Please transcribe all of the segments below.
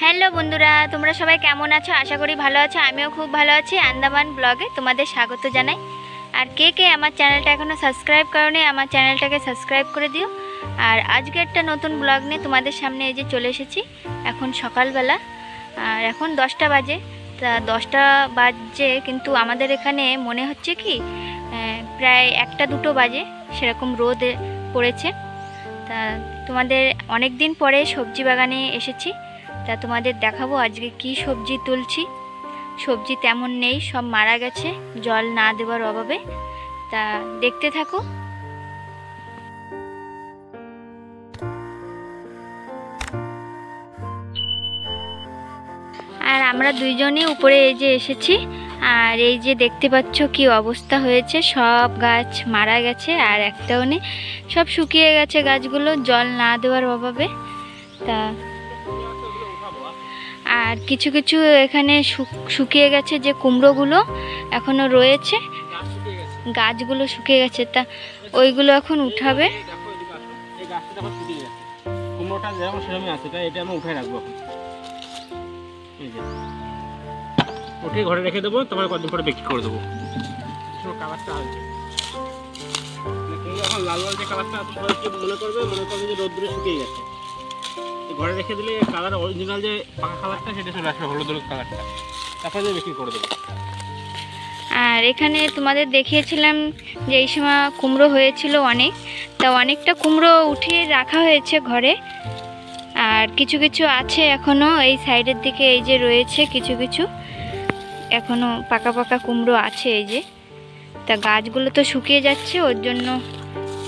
Hello বন্ধুরা, তোমরা সবাই কেমন আছো? আশা করি ভালো আছো। আমিও খুব ভালো আছি। আন্দামান ব্লগে তোমাদের স্বাগত জানাই। আর কে কে আমার চ্যানেলটা এখনও সাবস্ক্রাইব করোনি, আমার চ্যানেলটাকে সাবস্ক্রাইব করে দিও। আর আজকে একটা নতুন ব্লগ নিয়ে তোমাদের সামনে এই যে চলে এসেছি। এখন সকালবেলা আর এখন 10টা বাজে। তা 10টা বাজে, কিন্তু আমাদের এখানে মনে হচ্ছে কি প্রায় 1টা 2টো বাজে, সেরকম রোদ পড়েছে। তা তোমাদের অনেক দিন পরে সবজি বাগানে এসেছি। তা তোমাদের দেখাবো আজকে কি সবজি তুলছি। সবজি তেমন নেই, সব মারা গেছে জল না দেওয়ার অভাবে। তা দেখতে থাকো। আর আমরা দুইজনই উপরে এই যে এসেছি। আর এই যে দেখতে পাচ্ছ কি অবস্থা হয়েছে, সব গাছ মারা গেছে আর একটাও নেই, সব শুকিয়ে গেছে গাছগুলো জল না দেওয়ার অভাবে। তা আর কিছু কিছু এখানে শুকিয়ে গেছে, যে কুমড়োগুলো এখনো রয়েছে, গাছগুলো শুকিয়ে গেছে। তা ওইগুলো এখন উঠাবে। কুমড়োটা যেমন সেরকমই আছে, তাই এটা আমি উঠে রাখবো। এই যে উঠে ঘরে রেখে দেবো, তারপরে কদিন পরে বিক্রি করে দেবো। কালারটা আসবে এখন লাল লাল যে কালারটা মনে করবে যে রোদ্দুরে শুকিয়ে গেছে। ঘরে রেখে দিলে কালার অরিজিনাল যে পাকা কালারটা সেটা চলে আসবে, হলুদ হলুদ কালারটা, তারপরে বিক্রি করে দেবো। আর এখানে তোমাদের দেখিয়েছিলাম যে এই সময় কুমড়ো হয়েছিল অনেক। তা অনেকটা কুমড়ো উঠিয়ে রাখা হয়েছে ঘরে, আর কিছু কিছু আছে এখনও এই সাইডের দিকে, এই যে রয়েছে কিছু কিছু এখনও পাকা পাকা কুমড়ো আছে এই যে। তা গাছগুলো তো শুকিয়ে যাচ্ছে, ওর জন্য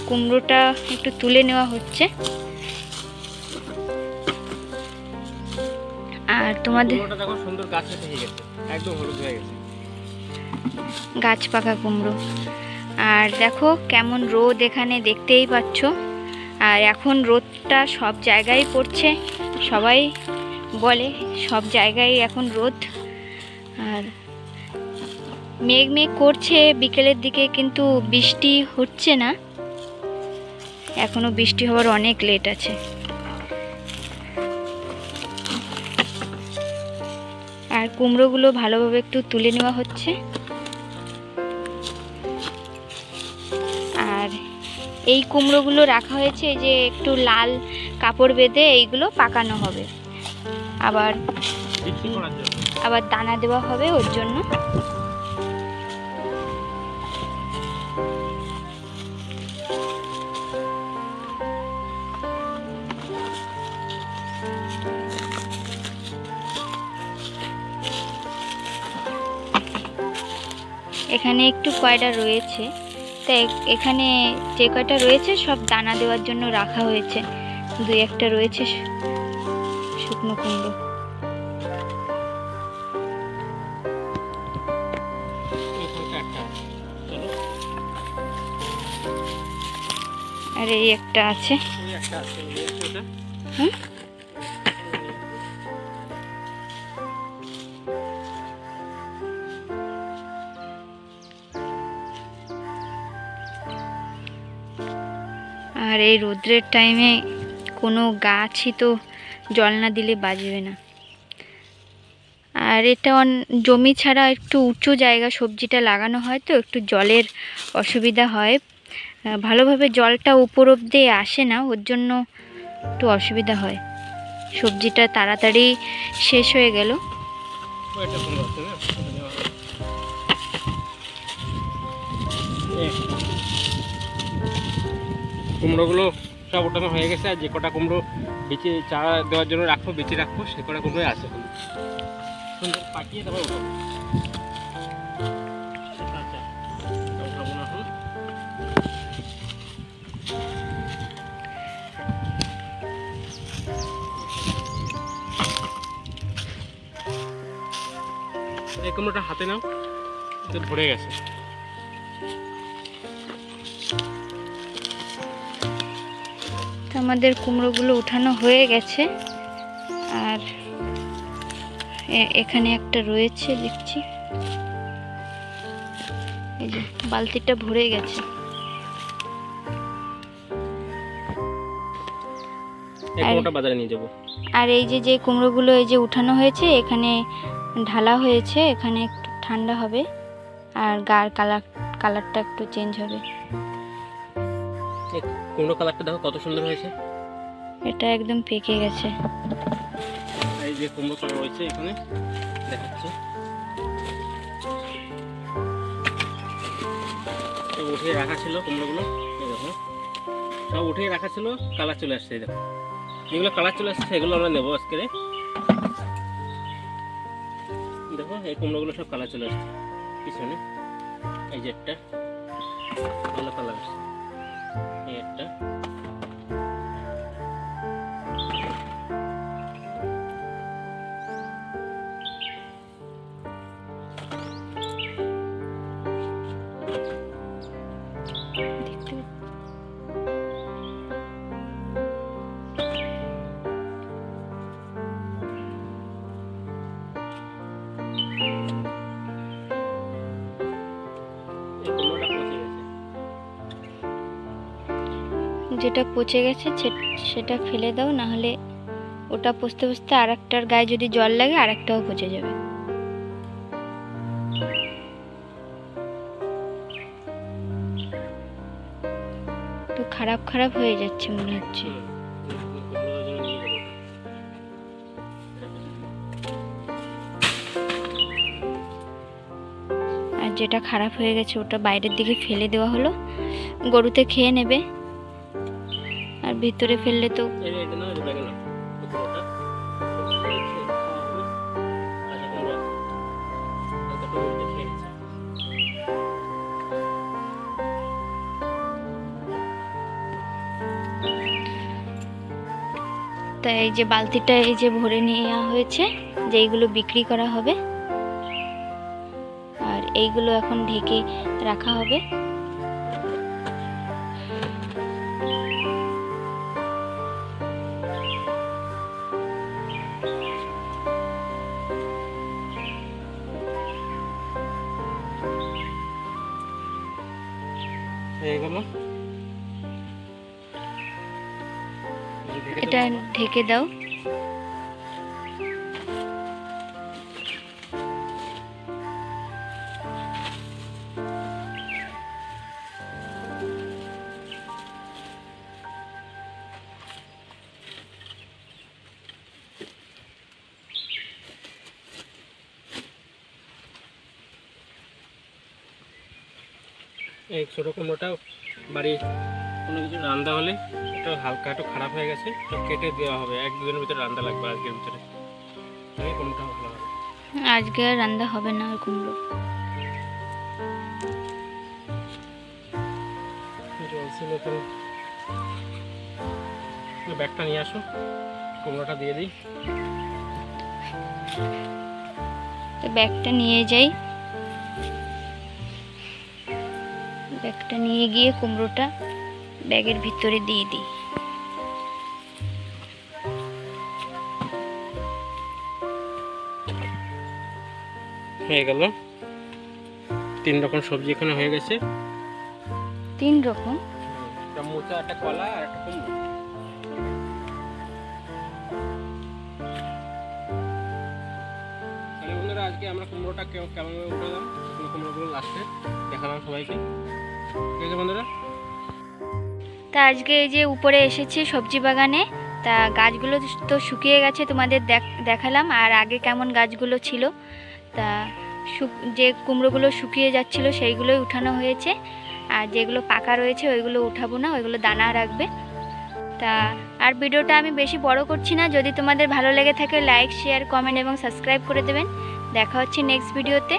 কুমড়োটা একটু তুলে নেওয়া হচ্ছে। আর তোমাদের দেখো সুন্দর গাছ হয়ে গেছে, একদম হলুদ হয়ে গেছে গাছ পাকা কুমড়ো। আর দেখো কেমন রোদ এখানে দেখতেই পাচ্ছ। আর এখন রোদটা সব জায়গায় পড়ছে, সবাই বলে সব জায়গায় এখন রোদ। আর মেঘ মেঘ করছে বিকেলের দিকে, কিন্তু বৃষ্টি হচ্ছে না, এখনো বৃষ্টি হওয়ার অনেক লেট আছে। আর কুমড়োগুলো ভালোভাবে একটু তুলে নেওয়া হচ্ছে। আর এই কুমড়োগুলো রাখা হয়েছে এই যে একটু লাল কাপড় বেঁধে, এইগুলো পাকানো হবে, আবার দানা দেওয়া হবে ওর জন্য। এখানে একটু কয়টা রয়েছে, তাই এখানে যে কয়টা রয়েছে সব দানা দেওয়ার জন্য রাখা হয়েছে। 2-1টা রয়েছে শুকনো কুমড়ো। আর এই একটা আছে। আর এই রোদ্রের টাইমে কোনো গাছই তো জল না দিলে বাঁচবে না। আর এটা জমি ছাড়া একটু উঁচু জায়গা সবজিটা লাগানো হয়, তো একটু জলের অসুবিধা হয়, ভালোভাবে জলটা উপর অব্দি আসে না, ওর জন্য একটু অসুবিধা হয়। সবজিটা তাড়াতাড়ি শেষ হয়ে গেল। কুমড়োগুলো সব ওঠানো হয়ে গেছে। আর যে কটা কুমড়ো বিচে চারা দেওয়ার জন্য রাখবো, বেঁচে রাখবো, সে কটা কুমড়োই আছে সুন্দর পাকিয়ে তারপর উঠাবো। এই কুমড়োটা হাতে নাও, ভরে গেছে। আমাদের কুমড়োগুলো উঠানো হয়ে গেছে। আর এখানে একটা রয়েছে দেখছি, এই যে বালতিটা ভরে গেছে। এই কুমড়োটা বাজারে নিয়ে যাবো। আর এই যে কুমড়োগুলো এই যে উঠানো হয়েছে, এখানে ঢালা হয়েছে, এখানে একটু ঠান্ডা হবে আর গার কালারটা একটু চেঞ্জ হবে। কুমড়ো কালারটা দেখো কত সুন্দর হয়েছে। এটা একদম পেকে গেছে। এই যে কুমড়ো কালার রয়েছে এখানে দেখাচ্ছি, উঠিয়ে রাখা ছিল কুমড়োগুলো, এই দেখো সব উঠিয়ে রাখা ছিল, কালার চলে আসছে। এই দেখো যেগুলো কালার চলে আসছে সেগুলো আমরা নেবো আজকে। দেখো এই কুমড়োগুলো সব কালার চলে আসছে পিছনে। এই যে একটা ভালো কালার আসছে, এই একটা, যেটা পচে গেছে সেটা ফেলে দাও, না হলে ওটা পচতে পচতে আর একটার গায়ে যদি জল লাগে আর একটাও পচে যাবে। তো খারাপ হয়ে যাচ্ছে মনে হচ্ছে। আর যেটা খারাপ হয়ে গেছে ওটা বাইরের দিকে ফেলে দেওয়া হলো, গরুতে খেয়ে নেবে। আর ভিতরে ফেললে তো তাই এই যে বালতিটা এই যে ভরে নেওয়া হয়েছে, যে এইগুলো বিক্রি করা হবে আর এইগুলো এখন ঢেকে রাখা হবে। এটা ঢেকে দাও। এই ছোটো কুমড়োটা বাড়ি কোনো কিছু রান্না হলে এটা হালকা একটু খারাপ হয়ে গেছে, তো কেটে দেওয়া হবে। 1-2 দিনের ভিতরে রান্না লাগবে, আজকের ভিতরে কুমড়োটা ভালো হবে। আজকে আর রান্না হবে না আর কুমড়ো। ব্যাগটা নিয়ে আসো, কুমড়োটা দিয়ে দিই। তো ব্যাগটা নিয়ে যাই, ব্যাগটা নিয়ে গিয়ে কুমড়োটা ব্যাগের ভিতরে দিয়ে দিই। হয়ে গেল, 3 রকম সবজি এখানে হয়ে গেছে। 3 রকম, একটা মোচা, একটা কলা আর একটা কুমড়ো। তাহলে বন্ধুরা আজকে আমরা কুমড়োটা কেমন উঠালাম, কুমড়োগুলো লাস্টে দেখালাম সবাইকে। ঠিক আছে বন্ধুরা, তা আজকে এই যে উপরে এসেছি সবজি বাগানে, তা গাছগুলো তো শুকিয়ে গেছে, তোমাদের দেখালাম। আর আগে কেমন গাছগুলো ছিল, তা যে কুমড়োগুলো শুকিয়ে যাচ্ছিল সেইগুলোই উঠানো হয়েছে। আর যেগুলো পাকা রয়েছে ওইগুলো উঠাবো না, ওইগুলো দানা রাখবে। তা আর ভিডিওটা আমি বেশি বড় করছি না। যদি তোমাদের ভালো লেগে থাকে লাইক, শেয়ার, কমেন্ট এবং সাবস্ক্রাইব করে দেবেন। দেখা হচ্ছে নেক্সট ভিডিওতে।